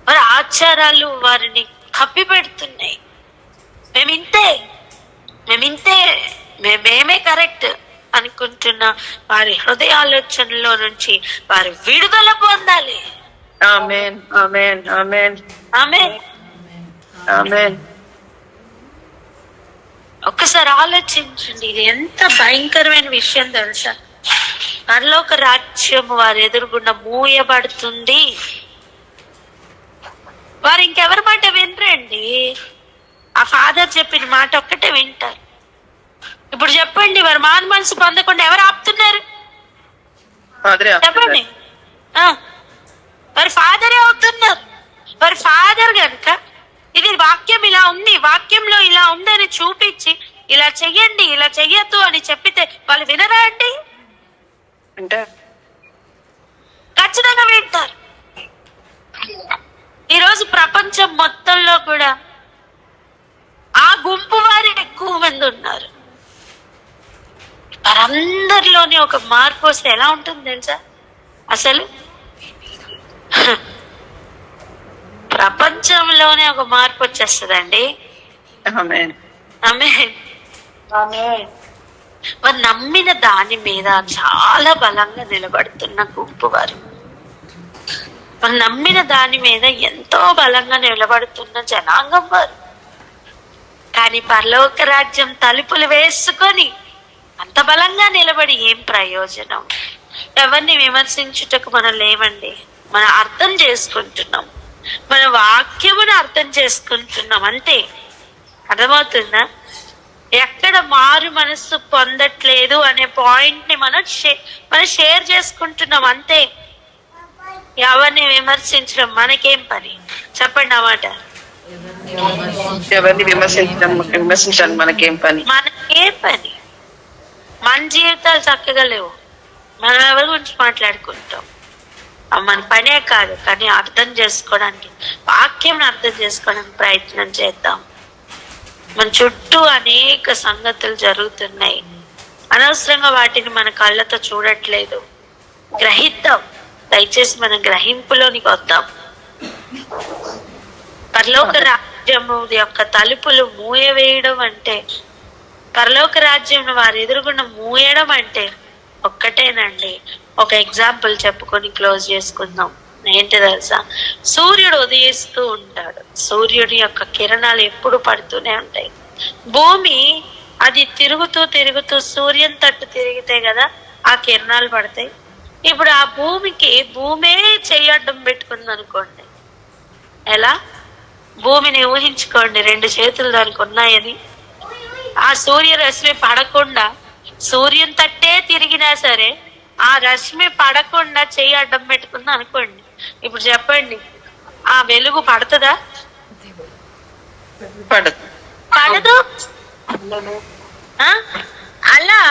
వారి ఆచారాలు వారిని కప్పి పెడుతున్నాయి. మేమే కరెక్ట్ అనుకుంటున్న వారి హృదయ ఆలోచనలో నుంచి వారి విడుదల పొందాలి. ఆమేన్. ఆమేన్. ఆమేన్. ఆమేన్. ఆమేన్. ఒక్కసారి ఆలోచించండి, ఇది ఎంత భయంకరమైన విషయం తెలుసా? పరలోక రాజ్యం వారు ఎదురుగుండా మూయబడుతుంది. వారు ఇంకెవరి మాట వినరండి. ఆ ఫాదర్ చెప్పిన మాట ఒక్కటే వింటారు. ఇప్పుడు చెప్పండి, వారు మారు మనసు పొందకుండా ఎవరు ఆపుతున్నారు? చెప్పండి. వారి ఫాదరే అవుతున్నారు. వారి ఫాదర్ గనుక ఇది వాక్యం ఇలా ఉంది, వాక్యంలో ఇలా ఉందని చూపించి ఇలా చెయ్యండి, ఇలా చెయ్యొద్దు అని చెప్పితే వాళ్ళు వినరా అండి? ఖచ్చితంగా వింటారు. ఈరోజు ప్రపంచం మొత్తంలో కూడా ఆ గుంపు వారు ఎక్కువ మంది ఉన్నారు. వారందరిలోని ఒక మార్పు వస్తే ఎలా ఉంటుంది తెలుసా? అసలు ప్రపంచంలోనే ఒక మార్పు వచ్చేస్తుందండి. వారు నమ్మిన దాని మీద చాలా బలంగా నిలబడుతున్న గుంపు వారు. వారు నమ్మిన దాని మీద ఎంతో బలంగా నిలబడుతున్న జనాంగం వారు. కానీ పరలోక రాజ్యం తలుపులు వేసుకొని అంత బలంగా నిలబడి ఏం ప్రయోజనం? ఎవరిని విమర్శించుటకు మనం లేవండి. మనం అర్థం చేసుకుంటున్నాం, మన వాక్యమును అర్థం చేసుకుంటున్నాం అంతే. అర్థమవుతుందా? ఎక్కడ మారు మనస్సు పొందట్లేదు అనే పాయింట్ ని మనం షేర్ చేసుకుంటున్నాం అంతే. ఎవరిని విమర్శించడం మనకేం పని? చెప్పండి అన్నమాట. ఎవరిని విమర్శించడం మనకేం పని? మన జీవితాలు చక్కగా లేవు, మనం ఎవరి గురించి మాట్లాడుకుంటాం? మన పనే కాదు. కానీ అర్థం చేసుకోవడానికి, వాక్యం అర్థం చేసుకోవడానికి ప్రయత్నం చేద్దాం. మన చుట్టూ అనేక సంగతులు జరుగుతున్నాయి, అనవసరంగా వాటిని మన కళ్ళతో చూడట్లేదు. గ్రహిద్దాం, దయచేసి మన గ్రహింపులోనికి వద్దాం. పరలోక రాజ్యము యొక్క తలుపులు మూయవేయడం అంటే, పరలోక రాజ్యం వారి ఎదురుగుండా మూయడం అంటే ఒక్కటేనండి. ఒక ఎగ్జాంపుల్ చెప్పుకొని క్లోజ్ చేసుకుందాం. ఏంటి తెలుసా? సూర్యుడు ఉదయిస్తూ ఉంటాడు. సూర్యుడి యొక్క కిరణాలు ఎప్పుడు పడుతూనే ఉంటాయి. భూమి అది తిరుగుతూ తిరుగుతూ సూర్యుని తట్టు తిరిగితే కదా ఆ కిరణాలు పడతాయి. ఇప్పుడు ఆ భూమే చెయ్యడ్డం పెట్టుకుంది అనుకోండి, ఎలా? భూమిని ఊహించుకోండి, 2 చేతులు దానికి ఉన్నాయని. ఆ సూర్యరశ్మి పడకుండా, సూర్యుని తట్టే తిరిగినా సరే ఆ రశ్మి పడకుండా చెయ్యి అడ్డం పెట్టుకుంది అనుకోండి. ఇప్పుడు చెప్పండి, ఆ వెలుగు పడుతుందా? పడదు. అలా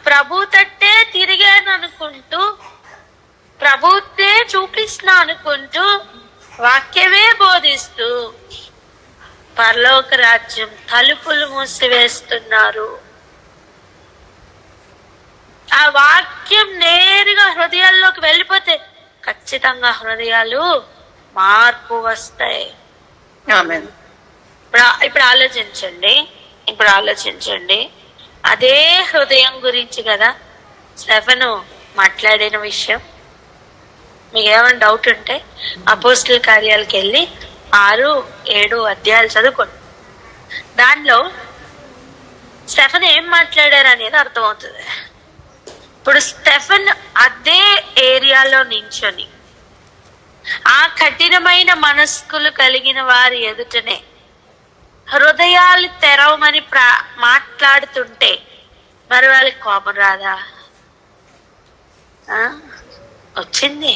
ప్రభు తట్టే తిరిగాను అనుకుంటూ, ప్రభుత్వే చూపిస్తున్నా అనుకుంటూ, వాక్యమే బోధిస్తూ పరలోక రాజ్యం తలుపులు మూసివేస్తున్నారు. ఆ వాక్యం నేరుగా హృదయాల్లోకి వెళ్ళిపోతే ఖచ్చితంగా హృదయాలు మార్పు వస్తాయి. ఆమేన్. ఇప్పుడు ఆలోచించండి, అదే హృదయం గురించి కదా స్టెఫెను మాట్లాడిన విషయం. మీకు ఏమైనా డౌట్ ఉంటే అపోస్తల కార్యాలకు వెళ్ళి 6-7 అధ్యాయాలు చదువుకోండి. దానిలో స్టెఫెన్ ఏం మాట్లాడారు అనేది అర్థమవుతుంది. ఇప్పుడు స్టెఫెన్ అదే ఏరియాలో నించొని ఆ కఠినమైన మనస్కులు కలిగిన వారి ఎదుటనే హృదయాలు తెరవమని మాట్లాడుతుంటే మరి వాళ్ళకి కోపం రాదా? వచ్చింది.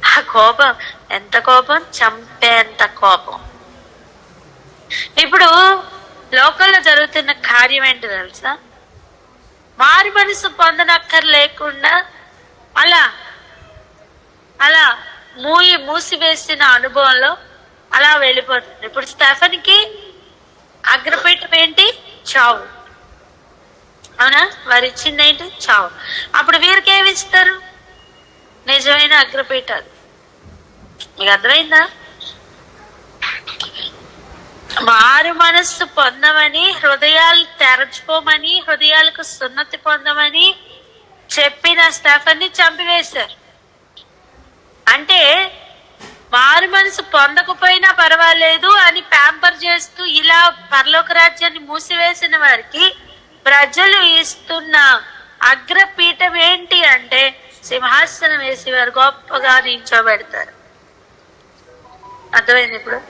ఆ కోపం ఎంత కోపం, చంపేంత కోపం. ఇప్పుడు లోకల్లో జరుగుతున్న కార్యం ఏంటి తెలుసా? మారు మనసు పొందనక్కర్లేకుండా అలా అలా మూసివేసిన అనుభవంలో అలా వెళ్ళిపోతుంది. ఇప్పుడు స్టెఫెన్కి అగ్రపీఠం ఏంటి? చావు. అవునా? వారు ఇచ్చింది ఏంటి? చావు. అప్పుడు వీరికి ఏమి ఇస్తారు? నిజమైన అగ్రపీఠాలు. మీకు అర్థమైందా? మారు మనస్సు పొందమని, హృదయాలు తెరచుకోమని, హృదయాలకు సున్నతి పొందమని చెప్పిన స్టెఫెన్ని చంపివేశారు. అంటే మారు మనసు పొందకపోయినా పర్వాలేదు అని ప్యాంపర్ చేస్తూ ఇలా పరలోక రాజ్యాన్ని మూసివేసిన వారికి ప్రజలు ఇస్తున్న అగ్రపీఠం ఏంటి అంటే సింహాసనం వేసి వారు గొప్పగా నిల్చోబెడతారు. అర్థమైంది? ఇప్పుడు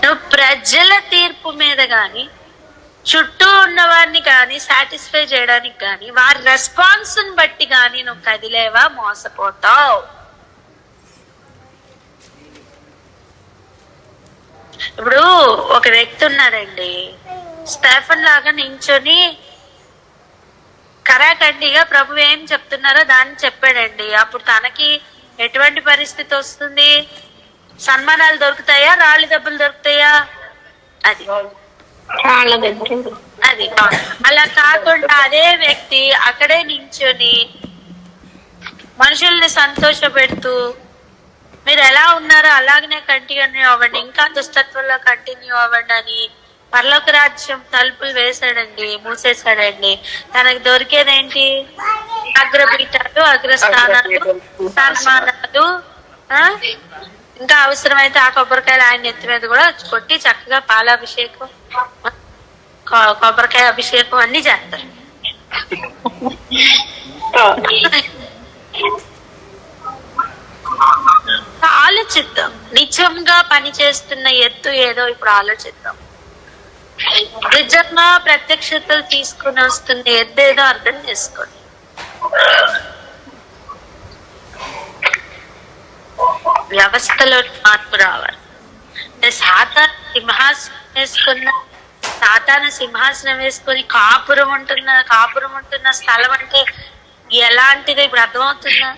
నువ్వు ప్రజల తీర్పు మీద గాని, చుట్టూ ఉన్న వారిని కానీ సాటిస్ఫై చేయడానికి కానీ, వారి రెస్పాన్స్ బట్టి కానీ నువ్వు కదిలేవా, మోసపోతావు. ఇప్పుడు ఒక వ్యక్తి ఉన్నాడండి, స్టెఫెన్ లాగా నించొని కరాఖండిగా ప్రభు ఏం చెప్తున్నారో దాన్ని చెప్పాడండి. అప్పుడు తనకి ఎటువంటి పరిస్థితి వస్తుంది? సన్మానాలు దొరుకుతాయా, రాళ్ళు దెబ్బలు దొరుకుతాయా? అది అలా కాకుండా అదే వ్యక్తి అక్కడే నించొని మనుషుల్ని సంతోష పెడుతూ మీరు ఎలా ఉన్నారో అలాగనే కంటిన్యూ అవ్వండి, ఇంకా దుష్టత్వంలో కంటిన్యూ అవ్వండి అని పరలోక రాజ్యం తలుపులు వేసాడండి, మూసేశాడండి. తనకు దొరికేదేంటి? అగ్రపీఠాలు, అగ్రస్థానాలు, సన్మానాలు, ఇంకా అవసరమైతే ఆ కొబ్బరికాయలు ఆయన ఎత్తి మీద కూడా కొట్టి చక్కగా పాలాభిషేకం, కొబ్బరికాయ అభిషేకం అన్ని చేస్తారు. ఆలోచిద్దాం. నిజంగా పని చేస్తున్న ఎత్తు ఏదో ఇప్పుడు ఆలోచిద్దాం. నిజంగా ప్రత్యక్షతలు తీసుకుని వస్తున్న ఎత్తు ఏదో అర్థం చేసుకోండి. వ్యవస్థలో మార్పు రావాలి. సాతాను సింహాసనం వేసుకొని కాపురం ఉంటున్న స్థలం అంటే ఎలాంటిదో ఇప్పుడు అర్థమవుతుందా?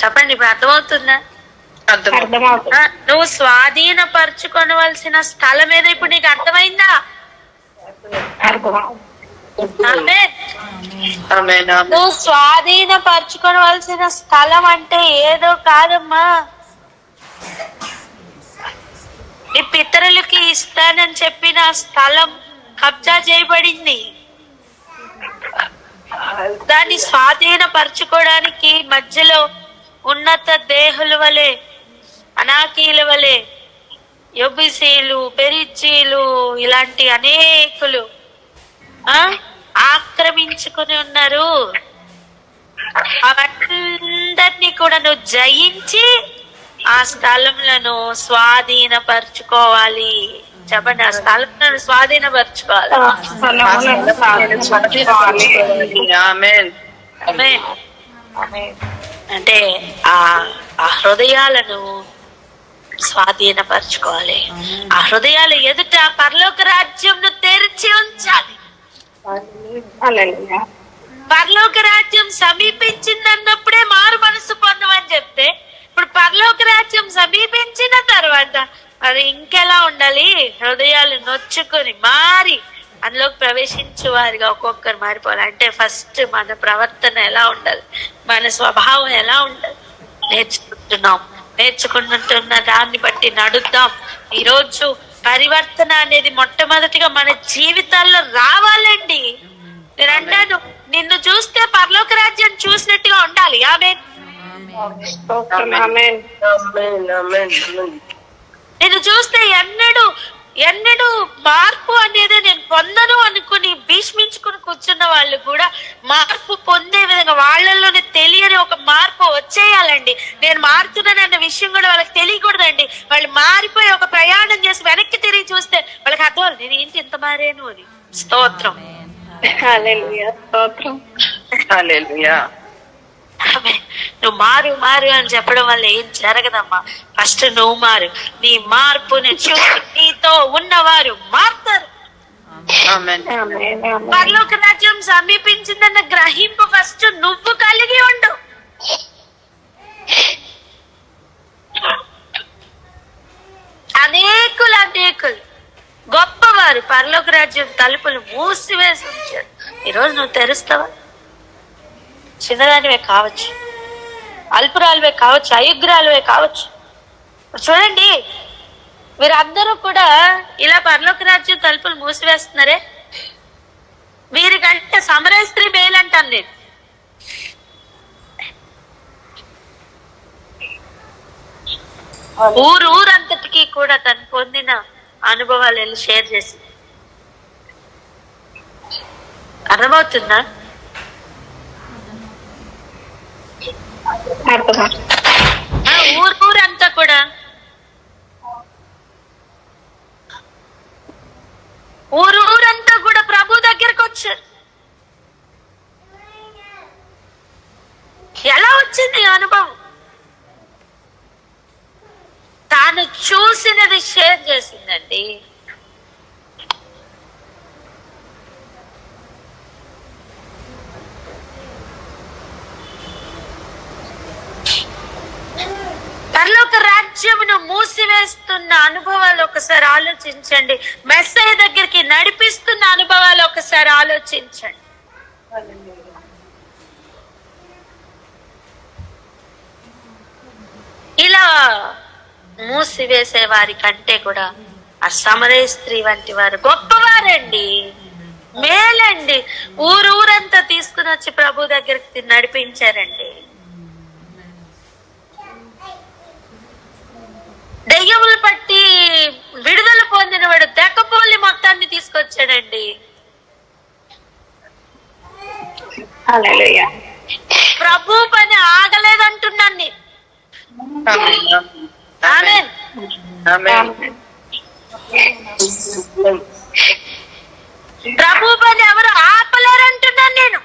చెప్పండి, ఇప్పుడు అర్థమవుతుందా? నువ్వు స్వాధీనపరచుకోవలసిన స్థలం ఏదో ఇప్పుడు నీకు అర్థమైందా? నువ్వు స్వాధీనపరచుకోవలసిన స్థలం అంటే ఏదో కాదమ్మా. నీ పితరులకి ఇస్తానని చెప్పిన స్థలం కబ్జా చేయబడింది. దాన్ని స్వాధీనపరచుకోవడానికి మధ్యలో ఉన్నత దేహుల వలె, అనాకీల వలె, యొబిసీలు, పెరిచీలు ఇలాంటి అనేకులు ఆక్రమించుకుని ఉన్నారు. అవన్నీ కూడా నువ్వు జయించి ఆ స్థలంలో స్వాధీనపరచుకోవాలి. చెప్పండి, ఆ స్థలంలో స్వాధీనపరచుకోవాలి. అంటే ఆ హృదయాలను స్వాధీనపరచుకోవాలి. ఆ హృదయాలు ఎదుట పరలోక రాజ్యంను తెరిచి ఉంచాలి. పరలోక రాజ్యం సమీపించిందన్నప్పుడే మారు మనసు పొందమని చెప్తే, ఇప్పుడు పరలోక రాజ్యం సమీపించిన తర్వాత మరి ఇంకెలా ఉండాలి? హృదయాలు నొచ్చుకొని మారి అందులోకి ప్రవేశించే వారిగా ఒక్కొక్కరు మారిపోవాలి. అంటే ఫస్ట్ మన ప్రవర్తన ఎలా ఉండాలి, మన స్వభావం ఎలా ఉండాలి నేర్చుకుంటున్న దాన్ని బట్టి నడుద్దాం. ఈరోజు పరివర్తన అనేది మొట్టమొదటిగా మన జీవితాల్లో రావాలండి. నేను అంటాను, నిన్ను చూస్తే పరలోక రాజ్యం చూసినట్టుగా ఉండాలి. నిన్ను చూస్తే ఎన్నడూ మార్పు అనేది నేను పొందను అనుకుని భీష్మించుకుని కూర్చున్న వాళ్ళు కూడా మార్పు పొందే విధంగా వాళ్ళలోనే తెలియని ఒక మార్పు వచ్చేయాలండి. నేను మారుతున్నానన్న విషయం కూడా వాళ్ళకి తెలియకూడదండి. వాళ్ళు మారిపోయి ఒక ప్రయాణం చేసి వెనక్కి తిరిగి చూస్తే వాళ్ళకి అర్థం, నేను ఏంటి ఇంత మారేను అని. స్తోత్రం. నువ్వు మారు అని చెప్పడం వల్ల ఏం జరగదమ్మా. ఫస్ట్ నువ్వు మారు. నీ మార్పుని చూసి నీతో ఉన్నవారు మారుతారు. పరలోక రాజ్యం సమీపించిందన్న గ్రహింపు ఫస్ట్ నువ్వు కలిగి ఉండు. అనేకులు గొప్పవారు పరలోక రాజ్యం తలుపులు మూసివేసి ఉంచారు. ఈరోజు నువ్వు తెరుస్తావా? చిన్నదానివే కావచ్చు, అల్పురాలువే కావచ్చు, అయుగ్రాలువే కావచ్చు. చూడండి, వీరందరూ కూడా ఇలా పరలోక రాజ్యం తలుపులు మూసివేస్తున్నారే. వీరికంటే సమరయ స్త్రీ మేలంటాను నేను. ఊరంతటికి కూడా తను పొందిన అనుభవాలు వెళ్ళి షేర్ చేసి. అర్థమవుతుందా? ఊరంతా కూడా ఊరంతా కూడా ప్రభు దగ్గరకు వచ్చారు. ఎలా వచ్చింది అనుభవం? తాను చూసినది షేర్ చేసిందండి. పరలోక రాజ్యమును మూసివేస్తున్న అనుభవాలు ఒకసారి ఆలోచించండి. మెస్సయ్య దగ్గరికి నడిపిస్తున్న అనుభవాలు ఒకసారి ఆలోచించండి. ఇలా మూసివేసే వారి కంటే కూడా ఆ సమరయ స్త్రీ వంటి వారు గొప్పవారండి, మేలండి. ఊరంతా తీసుకుని వచ్చి ప్రభు దగ్గరికి నడిపించారండి. దెయ్యములు పట్టి విడుదల పొందినవాడు దెక్కపోలి మొత్తాన్ని తీసుకొచ్చాడండి. ప్రభు పని ఆగలేదంటున్నాను నేను. ప్రభు పని ఎవరు ఆపలేరంటున్నాను నేను.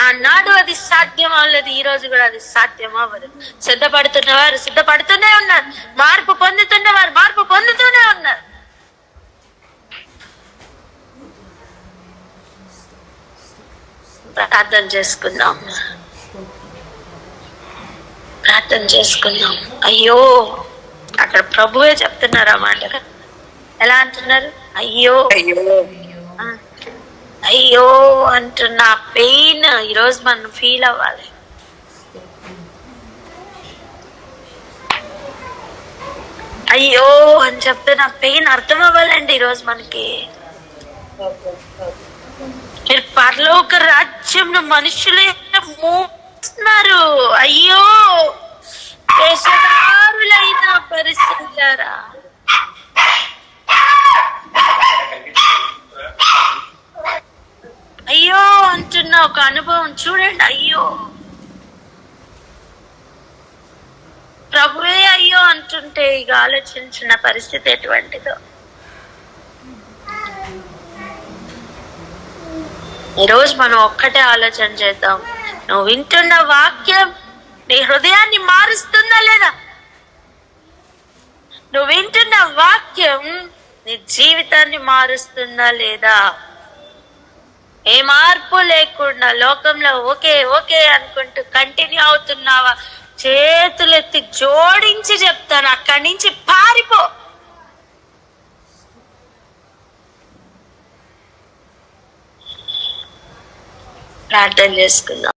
ఆనాడు అది సాధ్యం అవ్వలేదు, ఈ రోజు కూడా అది సాధ్యం అవ్వదు. సిద్ధపడుతున్నవారు సిద్ధపడుతూనే ఉన్నారు, మార్పు పొందుతున్నవారు మార్పు పొందుతూనే ఉన్నారు. ప్రార్థన చేసుకుందాం. అయ్యో, అక్కడ ప్రభువే చెప్తున్నారు ఆ మాట. ఎలా అంటున్నారు? అయ్యో అయ్యో అంటున్న పెయిన్ ఈరోజు మనం ఫీల్ అవ్వాలి. అయ్యో అని చెప్తున్న పెయిన్ అర్థం అవ్వాలండి ఈరోజు మనకి. మీరు పరలోక రాజ్యం మనుషులు మోస్తున్నారు. అయ్యో, వేషధారులైన పరిస్థితులారా, అయ్యో అంటున్న ఒక అనుభవం చూడండి. అయ్యో, ప్రభువే అయ్యో అంటుంటే ఇక ఆలోచించిన పరిస్థితి ఎటువంటిదో. ఈరోజు మనం ఒక్కటే ఆలోచన చేద్దాం. నువ్వు వింటున్న వాక్యం నీ హృదయాన్ని మారుస్తుందా లేదా? నువ్వు వింటున్న వాక్యం నీ జీవితాన్ని మారుస్తుందా లేదా? ఏ మార్పు లేకుండా లోకంలో ఓకే ఓకే అనుకుంటూ కంటిన్యూ అవుతున్నావా? చేతులెత్తి జోడించి చెప్తాను, అక్కడి నుంచి పారిపో. ప్రార్థన చేసుకుందాం.